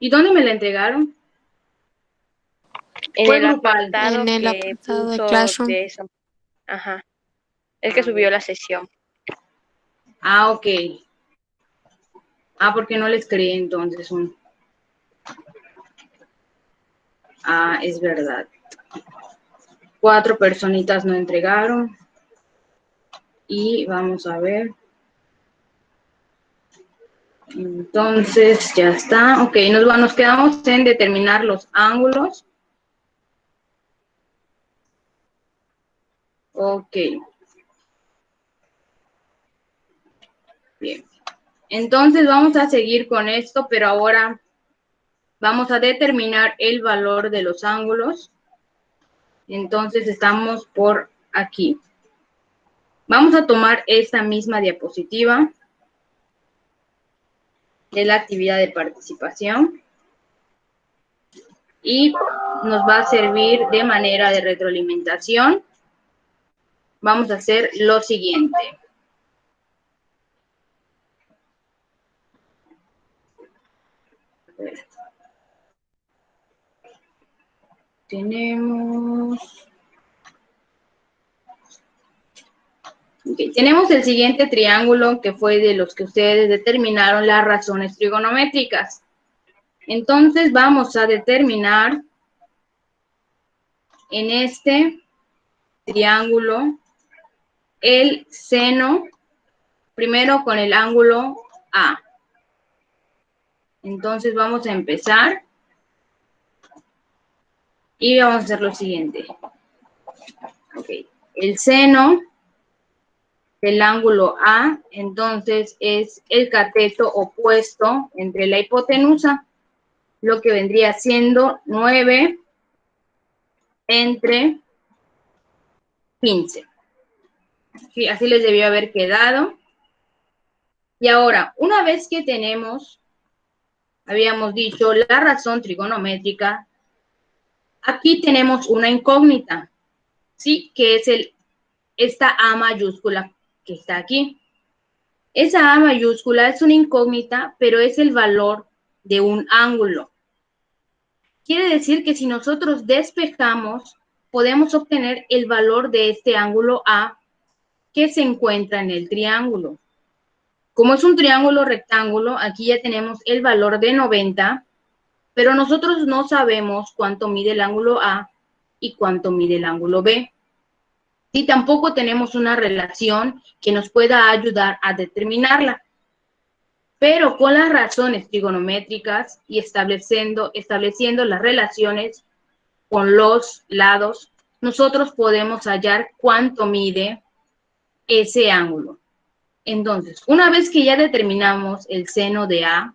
¿Y dónde me la entregaron? En Fue el grupal. apartado En el que apartado de puso Classroom. de eso. Ajá. El que A subió ver. la sesión. Ah, ok. Ah, porque no les creé entonces un... Ah, es verdad. 4 personitas no entregaron. Y vamos a ver. Entonces, ya está. Ok, nos quedamos en determinar los ángulos. Ok. Bien. Entonces, vamos a seguir con esto, pero ahora vamos a determinar el valor de los ángulos. Entonces, estamos por aquí. Vamos a tomar esta misma diapositiva de la actividad de participación y nos va a servir de manera de retroalimentación. Vamos a hacer lo siguiente. A ver. Tenemos el siguiente triángulo que fue de los que ustedes determinaron las razones trigonométricas. Entonces vamos a determinar en este triángulo el seno, primero con el ángulo A. Entonces vamos a empezar y vamos a hacer lo siguiente. Ok, el seno del ángulo A, entonces es el cateto opuesto entre la hipotenusa, lo que vendría siendo 9 entre 15. Sí, así les debió haber quedado. Y ahora, una vez que tenemos, habíamos dicho, la razón trigonométrica, aquí tenemos una incógnita, ¿sí? Que es esta A mayúscula que está aquí. Esa A mayúscula es una incógnita, pero es el valor de un ángulo. Quiere decir que si nosotros despejamos, podemos obtener el valor de este ángulo A que se encuentra en el triángulo. Como es un triángulo rectángulo, aquí ya tenemos el valor de 90, pero nosotros no sabemos cuánto mide el ángulo A y cuánto mide el ángulo B. Y tampoco tenemos una relación que nos pueda ayudar a determinarla. Pero con las razones trigonométricas y estableciendo las relaciones con los lados, nosotros podemos hallar cuánto mide ese ángulo. Entonces, una vez que ya determinamos el seno de A,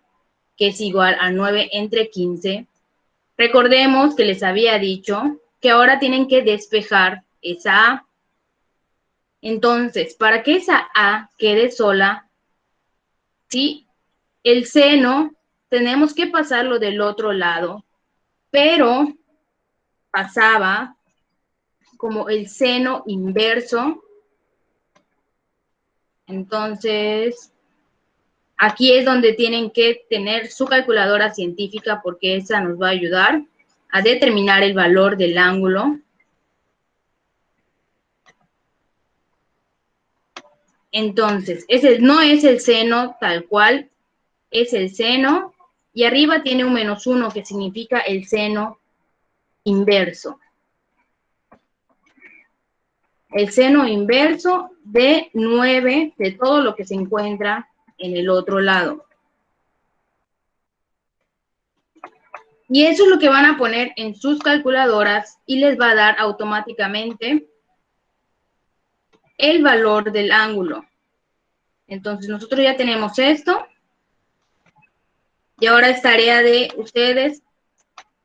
que es igual a 9 entre 15, recordemos que les había dicho que ahora tienen que despejar esa A. Entonces, para que esa A quede sola, ¿sí? El seno tenemos que pasarlo del otro lado, pero pasaba como el seno inverso. Entonces, aquí es donde tienen que tener su calculadora científica porque esa nos va a ayudar a determinar el valor del ángulo. Entonces, ese no es el seno tal cual, es el seno y arriba tiene un -1 que significa el seno inverso. El seno inverso de 9 de todo lo que se encuentra en el otro lado. Y eso es lo que van a poner en sus calculadoras y les va a dar automáticamente el valor del ángulo. Entonces, nosotros ya tenemos esto. Y ahora es tarea de ustedes,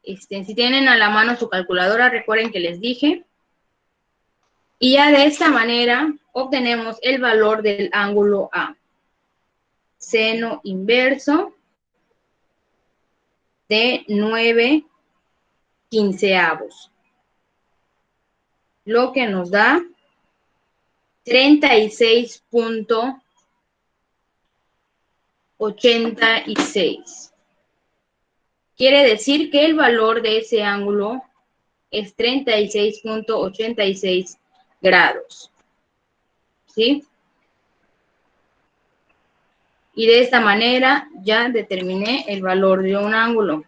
si tienen a la mano su calculadora, recuerden que les dije. Y ya de esta manera obtenemos el valor del ángulo A. Seno inverso de 9 quinceavos. Lo que nos da 36.86. quiere decir que el valor de ese ángulo es 36.86 grados. ¿Sí? Y de esta manera ya determiné el valor de un ángulo.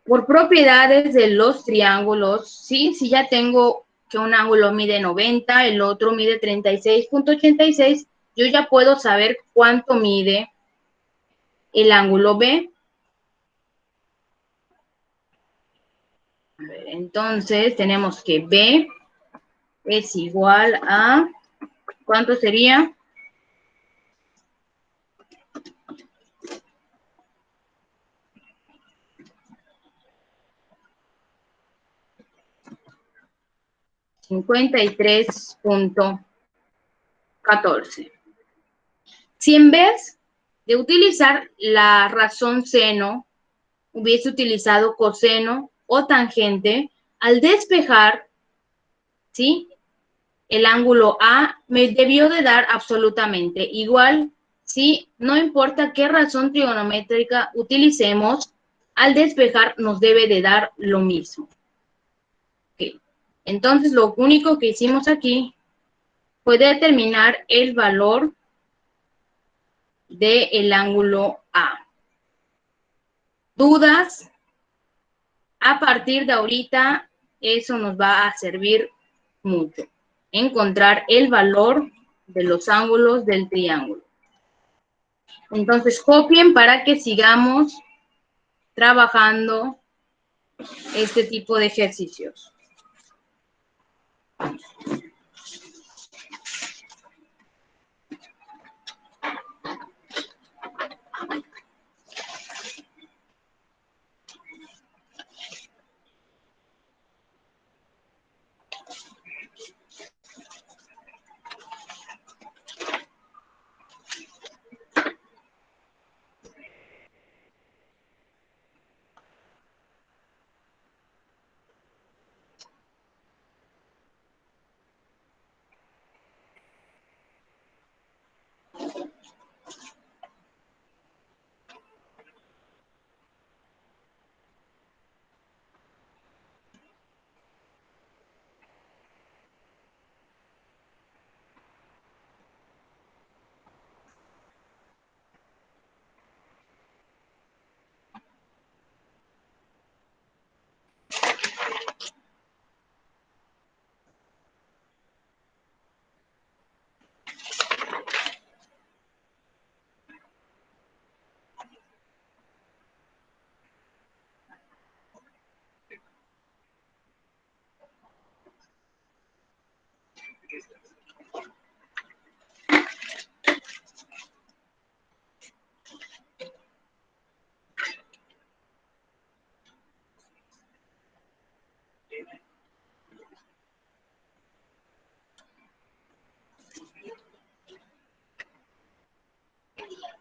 Por propiedades de los triángulos, ¿sí? Si ya tengo que un ángulo mide 90, el otro mide 36.86, yo ya puedo saber cuánto mide el ángulo B. A ver, entonces tenemos que B es igual a, ¿cuánto sería? $53.14. Si en vez de utilizar la razón seno, hubiese utilizado coseno o tangente, al despejar, ¿sí?, el ángulo A me debió de dar absolutamente igual, ¿sí? No importa qué razón trigonométrica utilicemos, al despejar nos debe de dar lo mismo. Okay. Entonces, lo único que hicimos aquí fue determinar el valor del ángulo A. ¿Dudas? A partir de ahorita, eso nos va a servir mucho. Encontrar el valor de los ángulos del triángulo. Entonces, copien para que sigamos trabajando este tipo de ejercicios.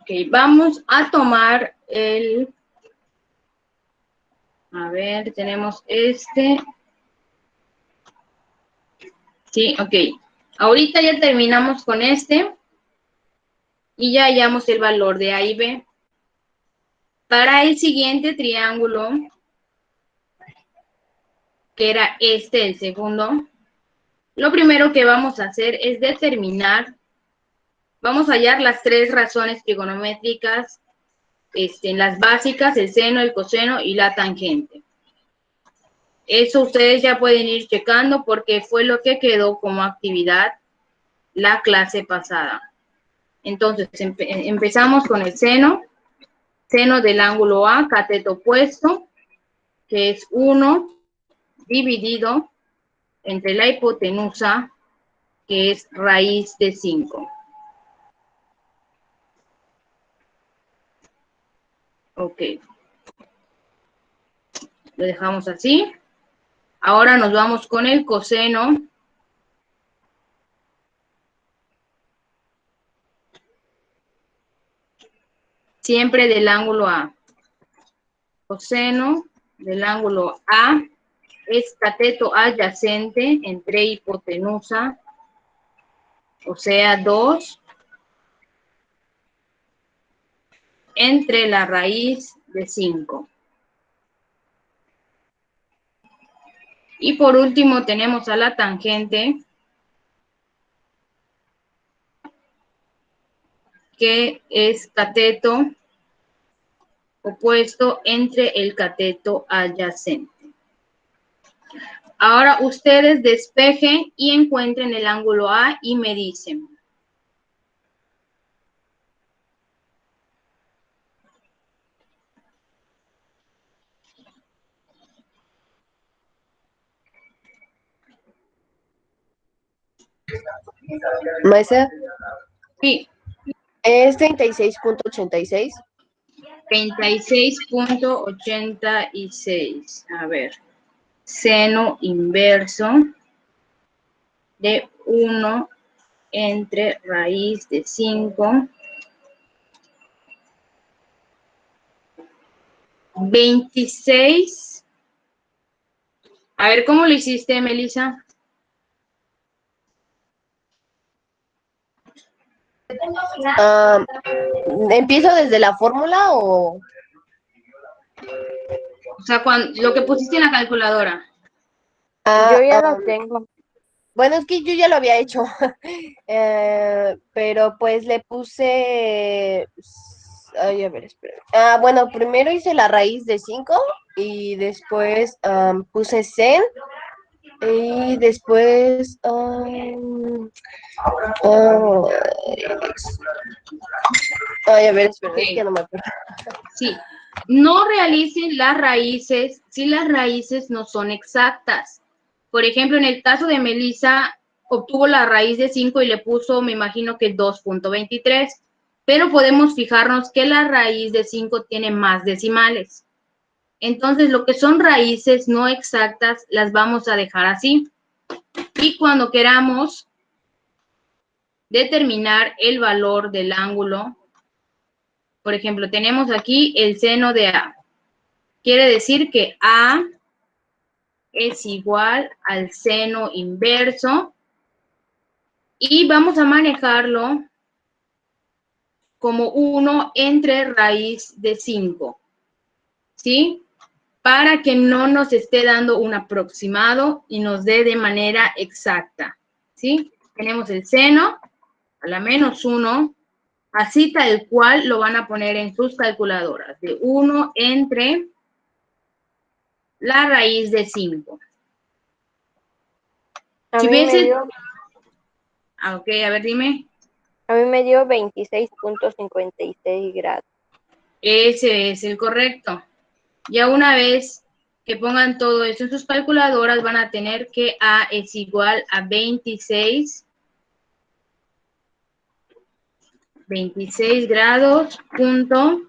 Ok, vamos a tomar el... A ver, tenemos este. Sí, ok. Ahorita ya terminamos con este. Y ya hallamos el valor de A y B. Para el siguiente triángulo, que era este, el segundo, lo primero que vamos a hacer es determinar, vamos a hallar las tres razones trigonométricas, las básicas, el seno, el coseno y la tangente. Eso ustedes ya pueden ir checando porque fue lo que quedó como actividad la clase pasada. Entonces, empezamos con el seno del ángulo A, cateto opuesto, que es 1 dividido entre la hipotenusa, que es raíz de 5. Ok. Lo dejamos así. Ahora nos vamos con el coseno. Siempre del ángulo A. Coseno del ángulo A es cateto adyacente entre hipotenusa, o sea, 2 entre la raíz de 5. Y por último tenemos a la tangente, que es cateto opuesto entre el cateto adyacente. Ahora ustedes despejen y encuentren el ángulo A y me dicen. Maestra, Sí, es 36.86. 36.86. A ver, seno inverso de 1 entre raíz de 5. 26. A ver, ¿cómo lo hiciste, Melissa? ¿Empiezo desde la fórmula o...? O sea, lo que pusiste en la calculadora. Yo ya lo tengo. Bueno, es que yo ya lo había hecho, pero pues le puse... Ay, a ver, espera. Bueno, primero hice la raíz de 5 y después puse sen y después... ay, a ver, espera, Okay. es que no me acuerdo. Sí, no realicen las raíces si las raíces no son exactas. Por ejemplo, en el caso de Melissa, obtuvo la raíz de 5 y le puso, me imagino que 2.23, pero podemos fijarnos que la raíz de 5 tiene más decimales. Entonces, lo que son raíces no exactas las vamos a dejar así. Y cuando queramos determinar el valor del ángulo, por ejemplo, tenemos aquí el seno de A. Quiere decir que A es igual al seno inverso y vamos a manejarlo como 1 entre raíz de 5, ¿sí? Para que no nos esté dando un aproximado y nos dé de manera exacta, ¿sí? Tenemos el seno a la menos 1, así tal cual lo van a poner en sus calculadoras, de 1 entre la raíz de 5. A Si mí me hubiese... dio, Ok, a ver, dime. a mí me dio 26.56 grados. Ese es el correcto. Ya una vez que pongan todo eso en sus calculadoras, van a tener que A es igual a 26 grados, punto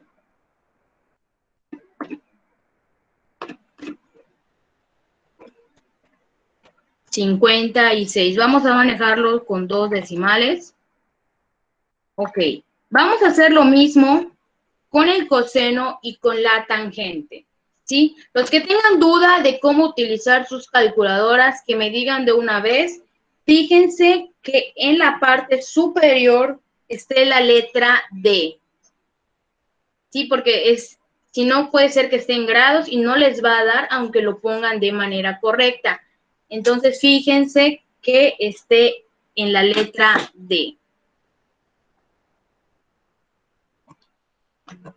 56. Vamos a manejarlo con 2 decimales. Ok. Vamos a hacer lo mismo con el coseno y con la tangente, ¿sí? Los que tengan duda de cómo utilizar sus calculadoras, que me digan de una vez. Fíjense que en la parte superior esté la letra D, ¿sí? Porque si no puede ser que esté en grados y no les va a dar aunque lo pongan de manera correcta. Entonces, fíjense que esté en la letra D.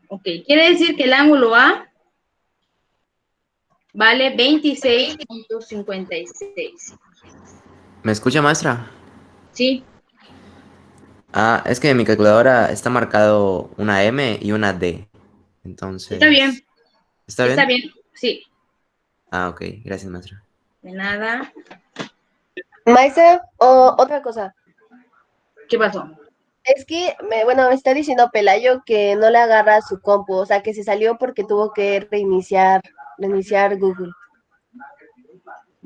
Ok, quiere decir que el ángulo A vale 26.56. ¿Me escucha, maestra? ¿Sí? Ah, es que en mi calculadora está marcado una M y una D. Está bien, Entonces, ¿está está bien? bien, sí. Ah, ok, gracias, maestra. De nada. Maestra, otra cosa. ¿Qué pasó? Es que, me está diciendo Pelayo que no le agarra su compu, o sea, que se salió porque tuvo que reiniciar Google.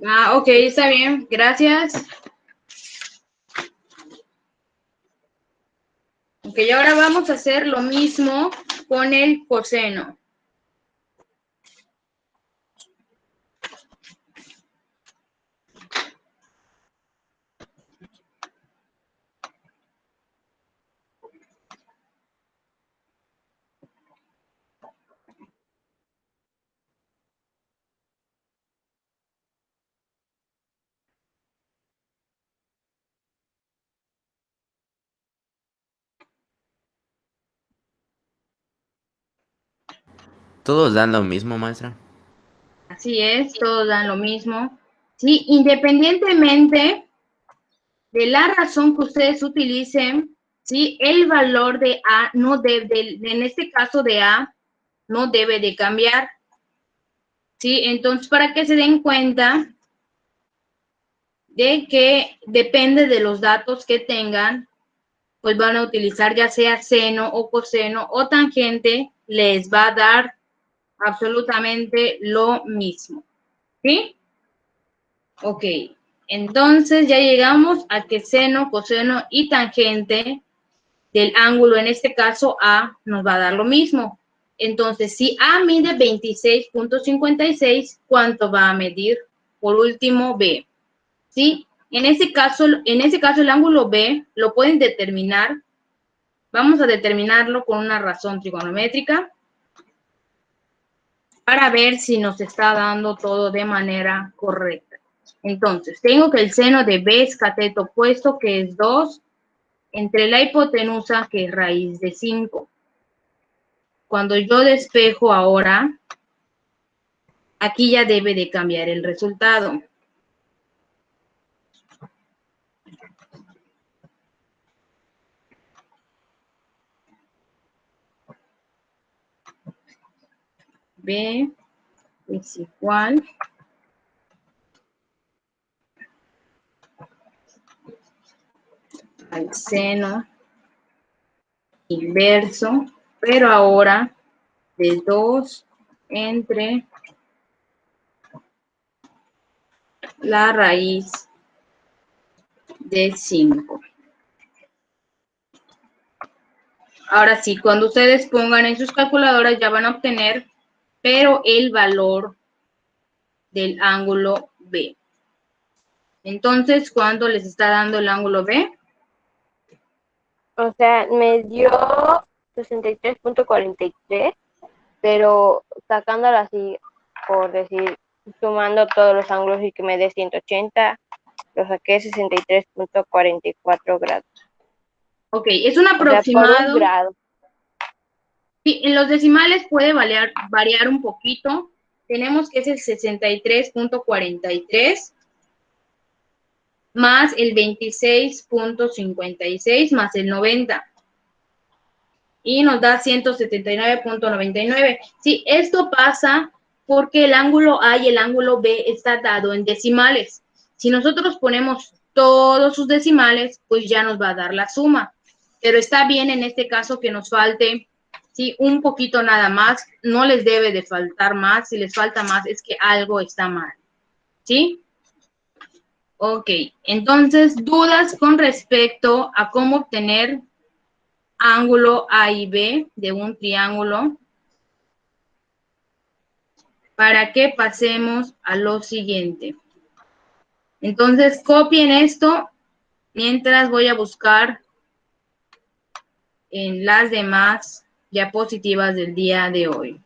Ah, ok, está bien, gracias. Ok, y ahora vamos a hacer lo mismo con el coseno. Todos dan lo mismo, maestra. Así es, todos dan lo mismo. Sí, independientemente de la razón que ustedes utilicen, ¿sí? El valor de A no debe, en este caso de A, no debe de cambiar, ¿sí? Entonces, para que se den cuenta de que depende de los datos que tengan, pues van a utilizar ya sea seno o coseno o tangente, les va a dar absolutamente lo mismo, ¿sí? Ok, entonces ya llegamos a que seno, coseno y tangente del ángulo, en este caso A, nos va a dar lo mismo. Entonces, si A mide 26.56, ¿cuánto va a medir? Por último, B. ¿Sí? En ese caso el ángulo B lo pueden determinar. Vamos a determinarlo con una razón trigonométrica para ver si nos está dando todo de manera correcta. Entonces, tengo que el seno de B es cateto opuesto, que es 2, entre la hipotenusa, que es raíz de 5. Cuando yo despejo ahora, aquí ya debe de cambiar el resultado. B es igual al seno inverso, pero ahora de 2 entre la raíz de 5. Ahora sí, cuando ustedes pongan en sus calculadoras ya van a obtener, pero el valor del ángulo B. Entonces, ¿cuánto les está dando el ángulo B? O sea, me dio 63.43, pero sacándolo así, por decir, sumando todos los ángulos y que me dé 180, lo saqué 63.44 grados. Ok, es un O sea, por un aproximado. grado. Sí, en los decimales puede variar un poquito. Tenemos que es el 63.43 más el 26.56 más el 90. Y nos da 179.99. Sí, esto pasa porque el ángulo A y el ángulo B está dado en decimales. Si nosotros ponemos todos sus decimales, pues ya nos va a dar la suma. Pero está bien en este caso que nos falte, sí, un poquito nada más. No les debe de faltar más. Si les falta más es que algo está mal. ¿Sí? Ok, entonces, dudas con respecto a cómo obtener ángulo A y B de un triángulo, para que pasemos a lo siguiente. Entonces, copien esto mientras voy a buscar en las demás diapositivas del día de hoy.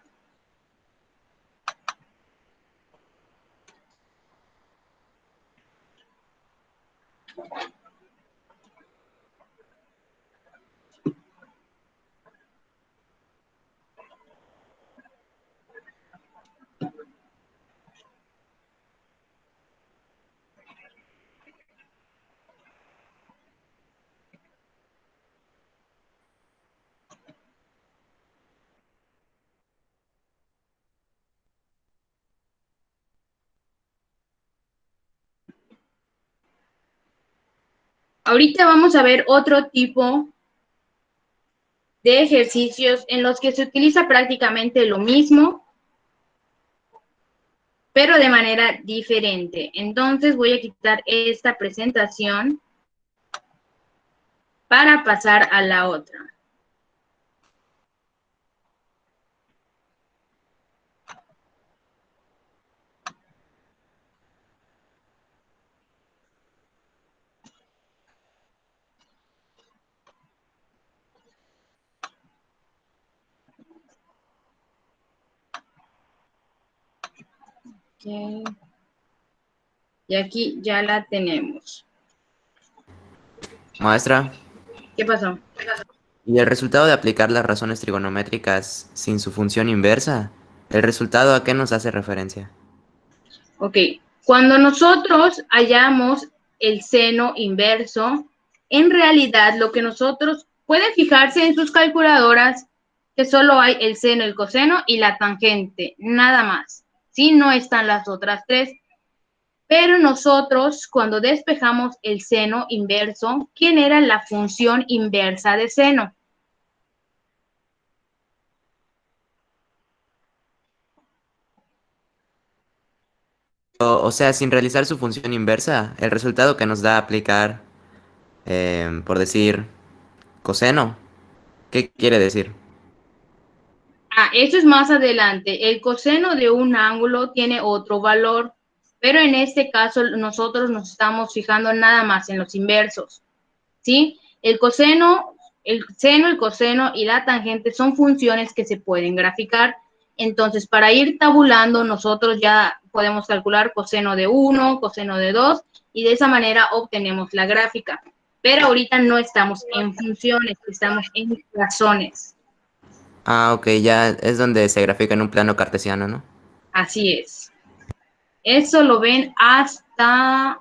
Ahorita vamos a ver otro tipo de ejercicios en los que se utiliza prácticamente lo mismo, pero de manera diferente. Entonces voy a quitar esta presentación para pasar a la otra. Okay. Y aquí ya la tenemos. Maestra, ¿Qué pasó? ¿y el resultado de aplicar las razones trigonométricas sin su función inversa? ¿El resultado a qué nos hace referencia? Ok, cuando nosotros hallamos el seno inverso, en realidad lo que nosotros pueden fijarse en sus calculadoras que solo hay el seno, el coseno y la tangente, nada más. Sí, no están las otras tres. Pero nosotros, cuando despejamos el seno inverso, ¿quién era la función inversa de seno? O sea, sin realizar su función inversa, el resultado que nos da aplicar, por decir, coseno, ¿qué quiere decir? Ah, eso es más adelante. El coseno de un ángulo tiene otro valor, pero en este caso nosotros nos estamos fijando nada más en los inversos, ¿sí? El coseno, el seno, el coseno y la tangente son funciones que se pueden graficar. Entonces, para ir tabulando, nosotros ya podemos calcular coseno de 1, coseno de 2, y de esa manera obtenemos la gráfica. Pero ahorita no estamos en funciones, estamos en razones. Ah, ok, ya es donde se grafica en un plano cartesiano, ¿no? Así es. Eso lo ven hasta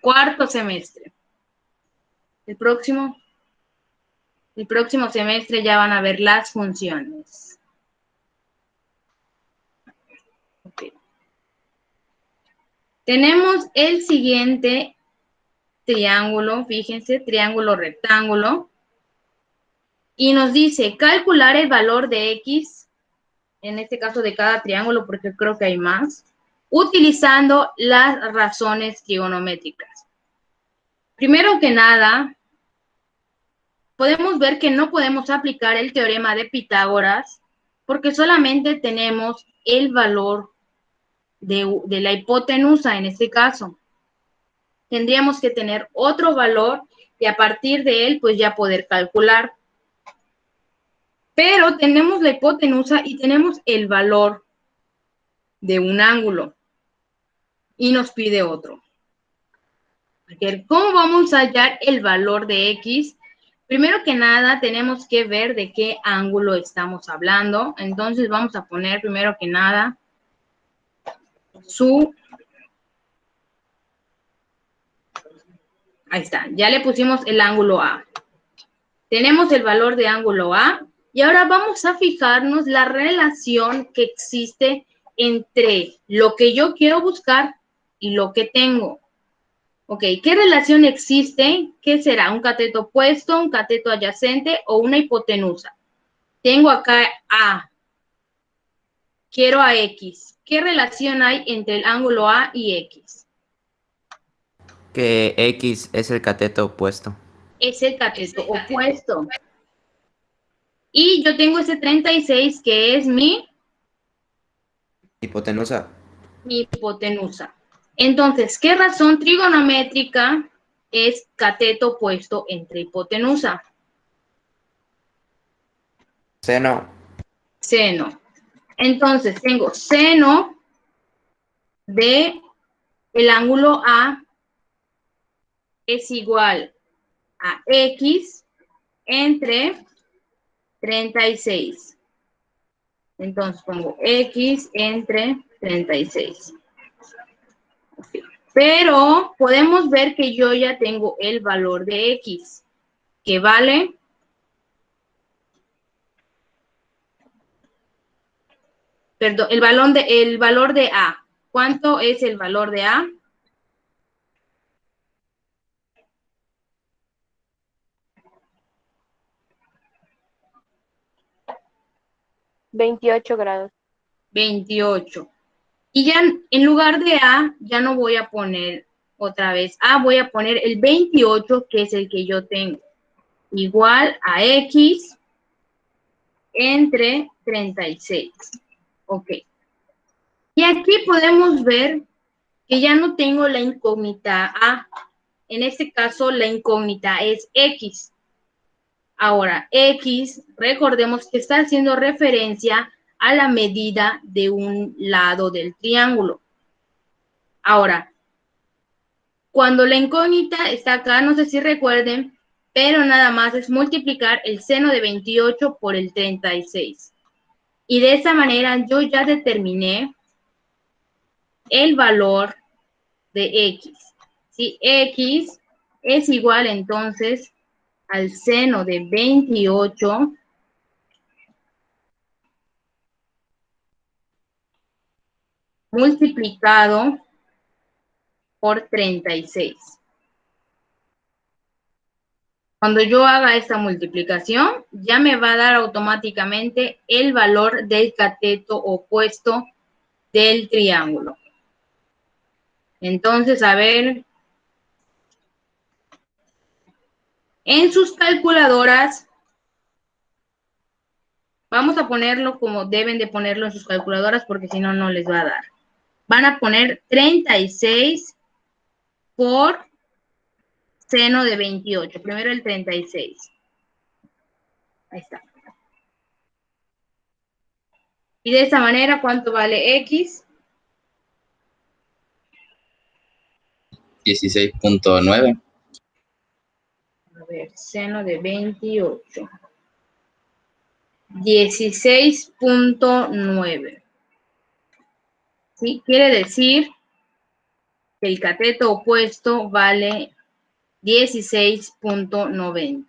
cuarto semestre. El próximo semestre ya van a ver las funciones. Okay. Tenemos el siguiente triángulo, fíjense, triángulo rectángulo, y nos dice calcular el valor de X, en este caso de cada triángulo, porque creo que hay más, utilizando las razones trigonométricas. Primero que nada, podemos ver que no podemos aplicar el teorema de Pitágoras porque solamente tenemos el valor de la hipotenusa en este caso. Tendríamos que tener otro valor y a partir de él pues ya poder calcular. Pero tenemos la hipotenusa y tenemos el valor de un ángulo y nos pide otro. ¿Cómo vamos a hallar el valor de X? Primero que nada, tenemos que ver de qué ángulo estamos hablando. Entonces, vamos a poner primero que nada ahí está, ya le pusimos el ángulo A. Tenemos el valor de ángulo A y ahora vamos a fijarnos la relación que existe entre lo que yo quiero buscar y lo que tengo. Ok, ¿qué relación existe? ¿Qué será? ¿Un cateto opuesto, un cateto adyacente o una hipotenusa? Tengo acá A. Quiero a X. ¿Qué relación hay entre el ángulo A y X? Que X es el cateto opuesto. Es el cateto opuesto. Y yo tengo ese 36 que es mi Hipotenusa. hipotenusa. Entonces, ¿qué razón trigonométrica es cateto opuesto entre hipotenusa? Seno. Seno. Entonces, tengo seno de el ángulo A es igual a X entre 36. Entonces pongo X entre 36. Pero podemos ver que yo ya tengo el valor de X, que vale perdón, el valor de A. ¿Cuánto es el valor de A? $28. 28. Y ya en lugar de A, ya no voy a poner otra vez A, voy a poner el 28, que es el que yo tengo. Igual a X entre 36. Ok. Y aquí podemos ver que ya no tengo la incógnita A. En este caso, la incógnita es X. Ahora, X, recordemos que está haciendo referencia a la medida de un lado del triángulo. Ahora, cuando la incógnita está acá, no sé si recuerden, pero nada más es multiplicar el seno de 28 por el 36. Y de esa manera yo ya determiné el valor de X. Si X es igual entonces al seno de 28 multiplicado por 36. Cuando yo haga esta multiplicación, ya me va a dar automáticamente el valor del cateto opuesto del triángulo. Entonces, a ver, en sus calculadoras, vamos a ponerlo como deben de ponerlo en sus calculadoras porque si no, no les va a dar. Van a poner 36 por seno de 28. Primero el 36. Ahí está. Y de esta manera, ¿cuánto vale X? 16.9. A ver, seno de 28. 16.9. ¿Sí? Quiere decir que el cateto opuesto vale 16.90.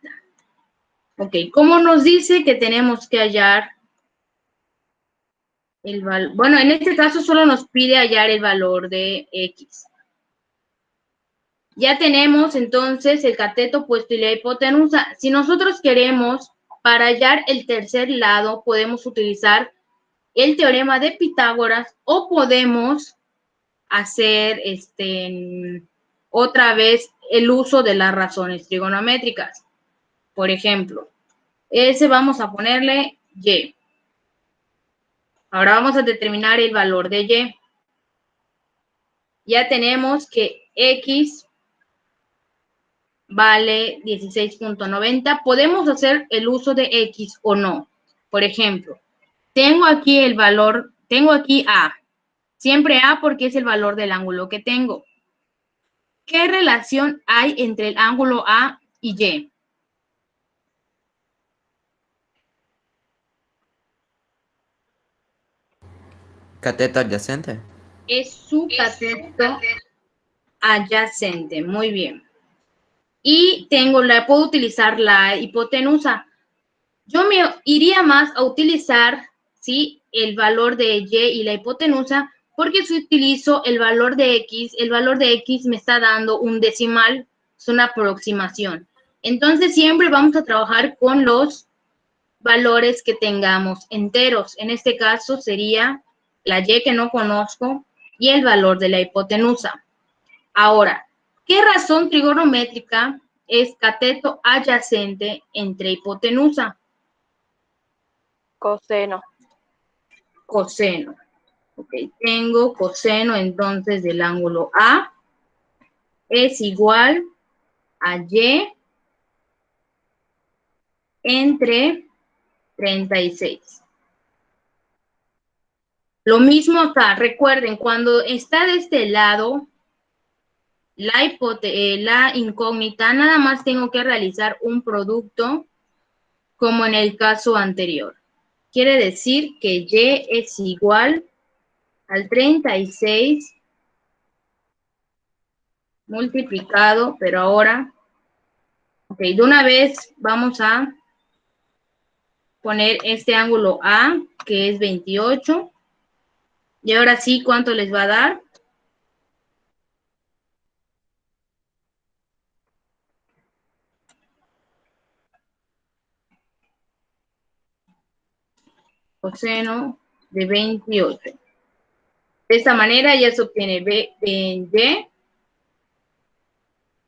Ok, ¿cómo nos dice que tenemos que hallar el valor? Bueno, en este caso solo nos pide hallar el valor de X. Ya tenemos entonces el cateto opuesto y la hipotenusa. Si nosotros queremos, para hallar el tercer lado, podemos utilizar el teorema de Pitágoras o podemos hacer otra vez el uso de las razones trigonométricas. Por ejemplo, ese vamos a ponerle Y. Ahora vamos a determinar el valor de Y. Ya tenemos que X vale 16.90. Podemos hacer el uso de X o no. Por ejemplo, tengo aquí el valor, tengo aquí A. Siempre A porque es el valor del ángulo que tengo. ¿Qué relación hay entre el ángulo A y Y? Cateto adyacente. Es su cateto adyacente. Muy bien. Y puedo utilizar la hipotenusa. Yo me iría más a utilizar, ¿sí?, el valor de Y y la hipotenusa, porque si utilizo el valor de X me está dando un decimal, es una aproximación. Entonces, siempre vamos a trabajar con los valores que tengamos enteros. En este caso sería la Y que no conozco y el valor de la hipotenusa. Ahora, ¿qué razón trigonométrica es cateto adyacente entre hipotenusa? Coseno. Coseno. Ok, tengo coseno entonces del ángulo A es igual a Y entre 36. Lo mismo acá, recuerden, cuando está de este lado, la incógnita, nada más tengo que realizar un producto como en el caso anterior. Quiere decir que Y es igual al 36 multiplicado, pero ahora, ok, de una vez vamos a poner este ángulo A, que es 28. Y ahora sí, ¿cuánto les va a dar? Coseno de 28. De esta manera ya se obtiene B en Y,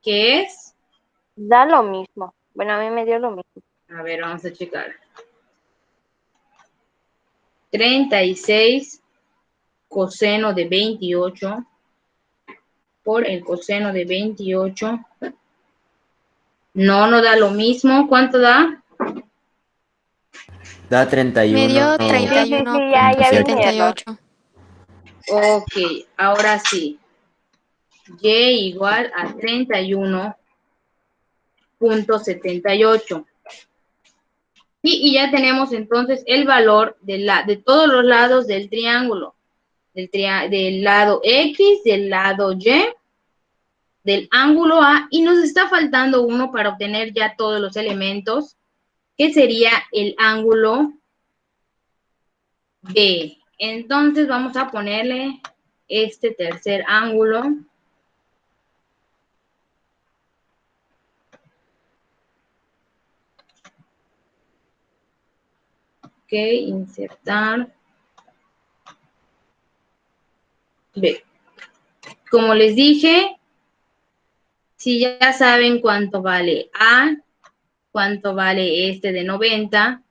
que es, Da lo mismo. Bueno, a mí me dio lo mismo. a ver, vamos a checar. 36 coseno de 28 por el coseno de 28. No, no da lo mismo. ¿Cuánto da? Da Me 31. dio Sí, ya vi mi error. 31.78. Ok, ahora sí. Y igual a 31.78. Y ya tenemos entonces el valor de todos los lados del triángulo. Del lado X, del lado Y, del ángulo A. Y nos está faltando uno para obtener ya todos los elementos, que sería el ángulo B. Entonces vamos a ponerle este tercer ángulo. Ok, insertar B. Como les dije, si ya saben cuánto vale A, cuánto vale este de 90,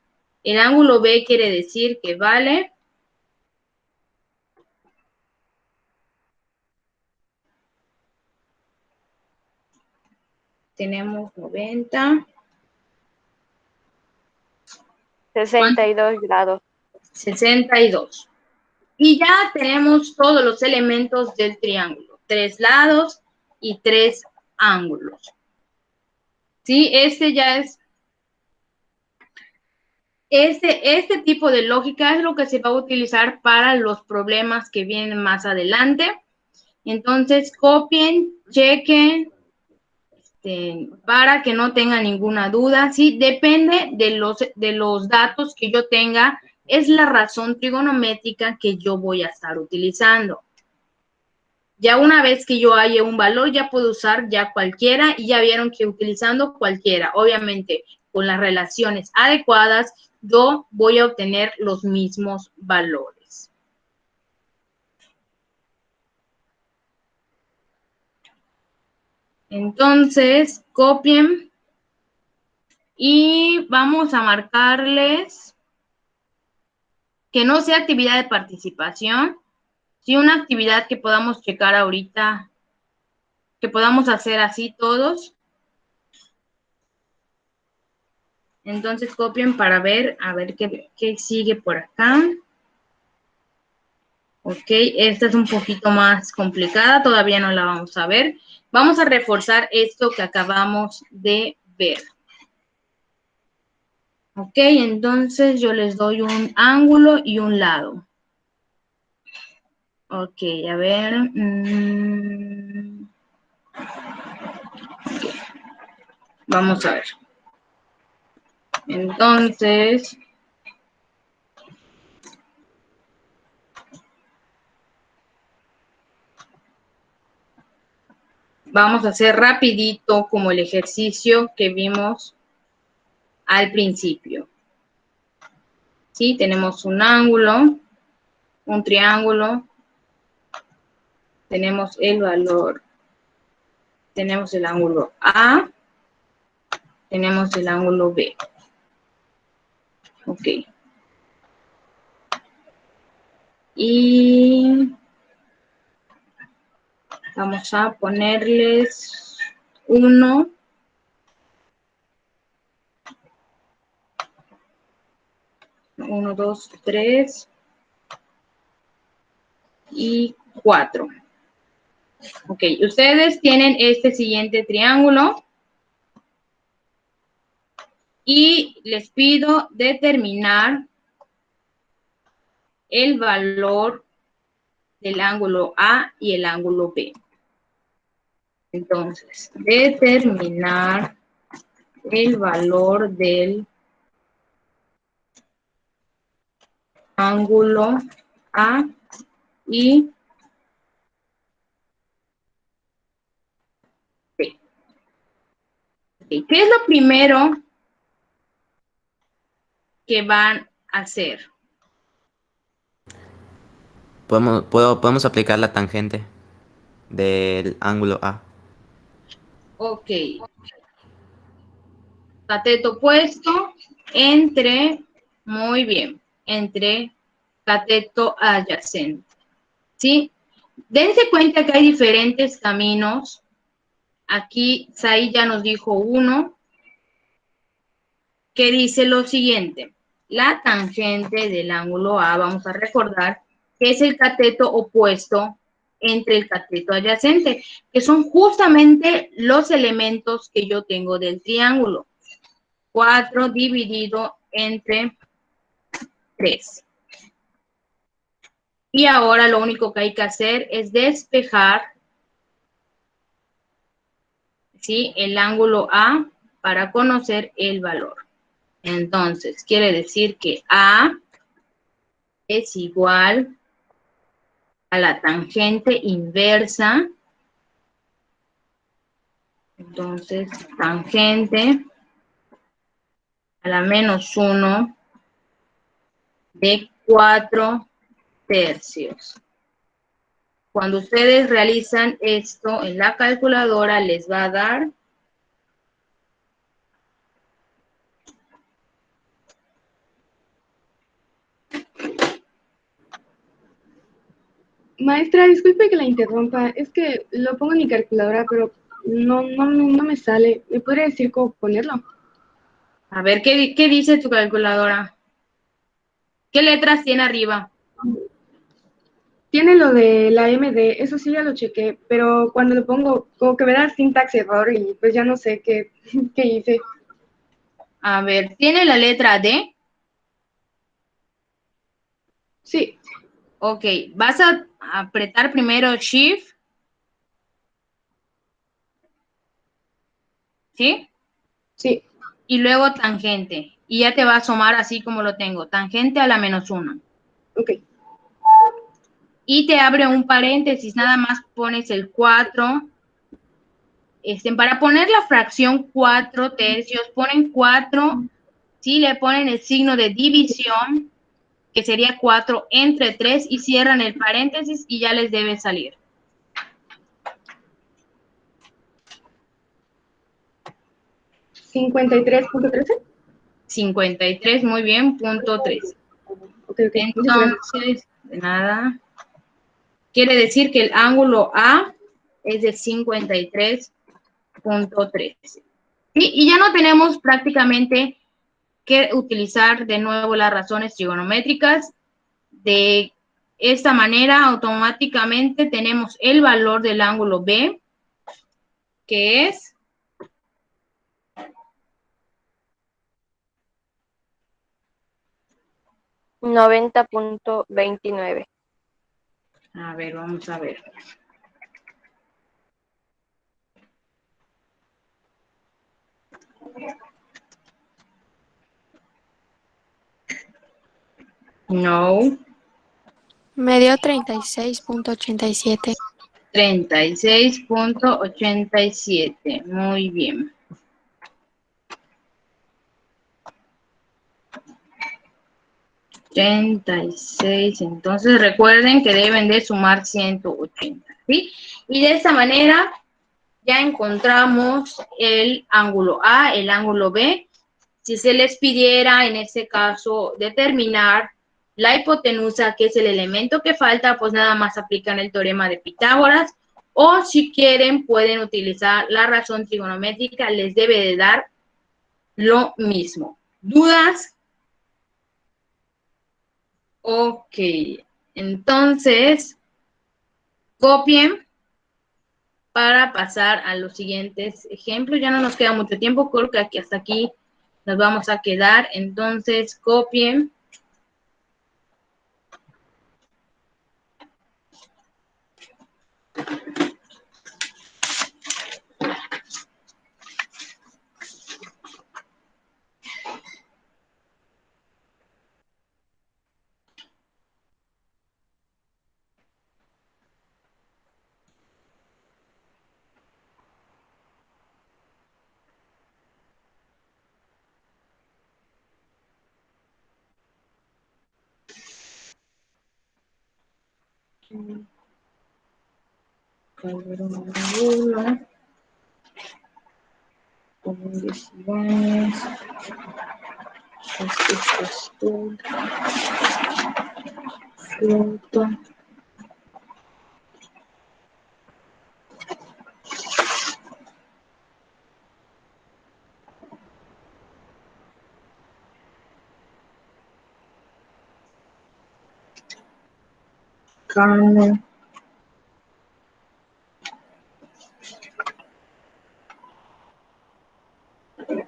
el ángulo B quiere decir que vale tenemos 90. 62 grados. 62. Y ya tenemos todos los elementos del triángulo. 3 lados y 3 ángulos. ¿Sí? Este ya es... Este tipo de lógica es lo que se va a utilizar para los problemas que vienen más adelante. Entonces, copien, chequen, para que no tengan ninguna duda. Sí, depende de los datos que yo tenga, es la razón trigonométrica que yo voy a estar utilizando. Ya una vez que yo haya un valor, ya puedo usar ya cualquiera, y ya vieron que utilizando cualquiera, obviamente con las relaciones adecuadas, yo voy a obtener los mismos valores. Entonces, copien y vamos a marcarles que no sea actividad de participación, sí una actividad que podamos checar ahorita, que podamos hacer así todos. Entonces copien para ver, a ver qué sigue por acá. Ok, esta es un poquito más complicada, todavía no la vamos a ver. Vamos a reforzar esto que acabamos de ver. Ok, entonces yo les doy un ángulo y un lado. Ok, a ver. Vamos a ver. Entonces, vamos a hacer rapidito como el ejercicio que vimos al principio. ¿Sí? Tenemos un ángulo, un triángulo, tenemos el valor, tenemos el ángulo A, tenemos el ángulo B. Ok. Y vamos a ponerles 1, 1, 2, 3 y 4. Ok, ustedes tienen este siguiente triángulo y les pido determinar el valor del ángulo A y el ángulo B. Entonces, determinar el valor del ángulo A y B. Okay. ¿Qué es lo primero que van a hacer? Podemos aplicar la tangente del ángulo A. Ok. Cateto opuesto entre, muy bien, entre cateto adyacente. ¿Sí? Dense cuenta que hay diferentes caminos. Aquí Sai ya nos dijo uno que dice lo siguiente. La tangente del ángulo A, vamos a recordar, que es el cateto opuesto entre el cateto adyacente, que son justamente los elementos que yo tengo del triángulo. 4 dividido entre 3. Y ahora lo único que hay que hacer es despejar, ¿sí?, el ángulo A para conocer el valor. Entonces, quiere decir que A es igual a la tangente inversa. Entonces, tangente a la menos 1 de 4/3. Cuando ustedes realizan esto en la calculadora, les va a dar 'Maestra, disculpe que la interrumpa, es que lo pongo en mi calculadora, pero no me sale. ¿Me podría decir cómo ponerlo? A ver, ¿qué dice tu calculadora? ¿Qué letras tiene arriba? Tiene lo de la MD, eso sí ya lo chequé, pero cuando lo pongo, como que me da syntax error y pues ya no sé qué, qué hice. A ver, ¿tiene la letra D? Sí, Ok, vas a apretar primero Shift, ¿sí? sí, Y luego tangente. Y ya te va a asomar así como lo tengo, tangente a la menos 1. ok. Y te abre un paréntesis, nada más pones el 4. Para poner la fracción 4/3, ponen 4, ¿sí? Le ponen el signo de división, que sería 4 entre 3, y cierran el paréntesis y ya les debe salir. 53.13. 53, muy bien, punto 3. Ok, muchas gracias. Entonces, de nada. Quiere decir que el ángulo A es de 53.13. ¿Sí? Y ya no tenemos prácticamente que utilizar de nuevo las razones trigonométricas. De esta manera, automáticamente tenemos el valor del ángulo B, que es 90.29. a ver, vamos a ver. No, Me dio 36.87. 36.87. Muy bien. Entonces recuerden que deben de sumar 180, ¿sí? Y de esta manera ya encontramos el ángulo A, el ángulo B. Si se les pidiera en este caso determinar la hipotenusa, que es el elemento que falta, pues nada más aplican el teorema de Pitágoras, o si quieren pueden utilizar la razón trigonométrica, les debe de dar lo mismo. ¿Dudas? Ok, entonces copien para pasar a los siguientes ejemplos. Ya no nos queda mucho tiempo, creo que aquí, hasta aquí nos vamos a quedar. Entonces copien. Calderón Angulo, condiciones, fruto, carne,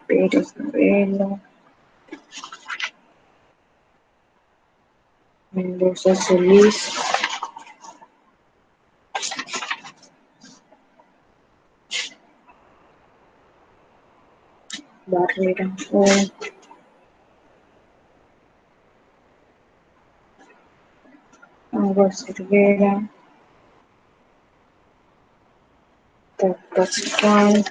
peras, cabello, Mendoza Solís. Barrera. Agua Cervera. Pascual.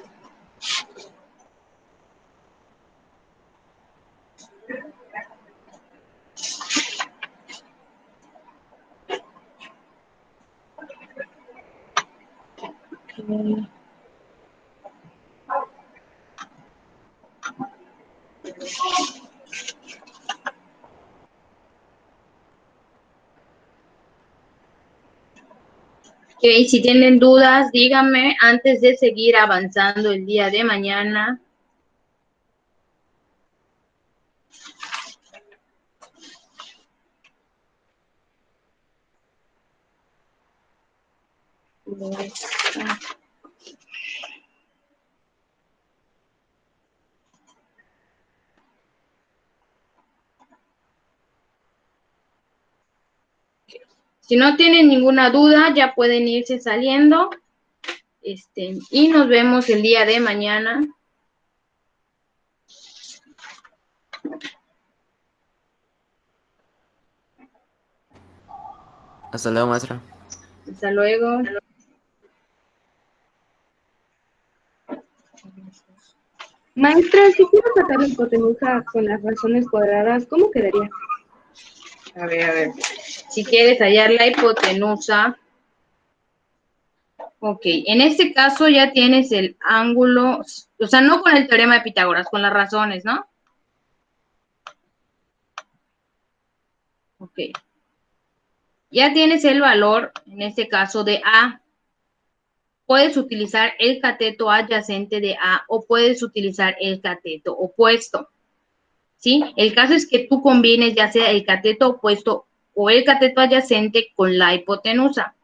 Okay. Ok, si tienen dudas, díganme antes de seguir avanzando el día de mañana. Si no tienen ninguna duda, ya pueden irse saliendo. Y nos vemos el día de mañana. Hasta luego, maestra. Hasta luego. Maestra, si quiero sacar la hipotenusa con las razones cuadradas, ¿cómo quedaría? A ver. Si quieres hallar la hipotenusa. Ok, en este caso ya tienes el ángulo, o sea, no con el teorema de Pitágoras, con las razones, ¿no? Ok. Ya tienes el valor, en este caso, de A. Puedes utilizar el cateto adyacente de A o puedes utilizar el cateto opuesto. ¿Sí? El caso es que tú combines ya sea el cateto opuesto o el cateto adyacente con la hipotenusa.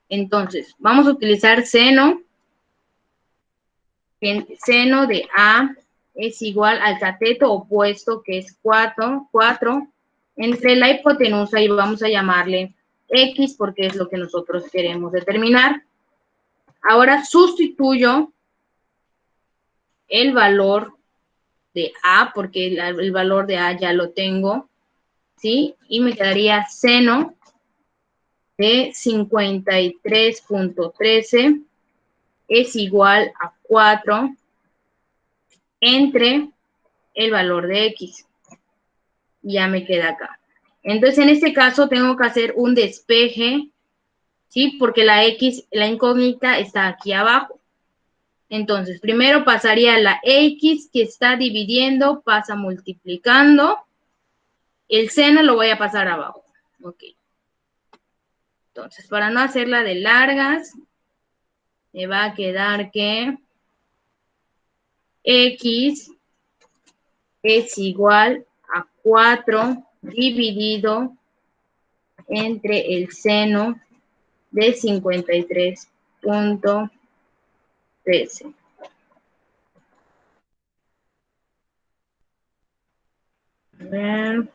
Entonces, vamos a utilizar seno. Seno de A es igual al cateto opuesto, que es 4, entre la hipotenusa y vamos a llamarle X porque es lo que nosotros queremos determinar. Ahora sustituyo el valor de A, porque el valor de A ya lo tengo, ¿sí? Y me quedaría seno de 53.13 es igual a 4 entre el valor de X. Ya me queda acá. Entonces, en este caso, tengo que hacer un despeje, ¿sí? Porque la X, la incógnita, está aquí abajo. Entonces, primero pasaría la X que está dividiendo, pasa multiplicando. El seno lo voy a pasar abajo. Ok. Entonces, para no hacerla de largas, me va a quedar que X es igual a 4 dividido entre el seno de 53.13. A ver.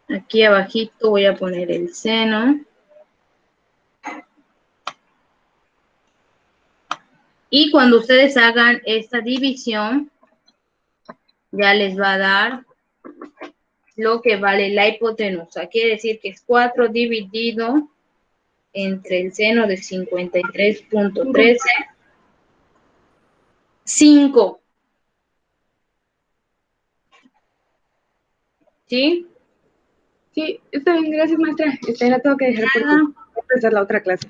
Aquí abajito voy a poner el seno. Y cuando ustedes hagan esta división, ya les va a dar lo que vale la hipotenusa. Quiere decir que es 4 dividido entre el seno de 53.13. 5. ¿Sí? Sí, está bien, gracias, maestra. La tengo que dejar porque voy a empezar la otra clase.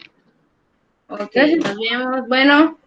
Ok, Gracias. nos vemos. Bueno.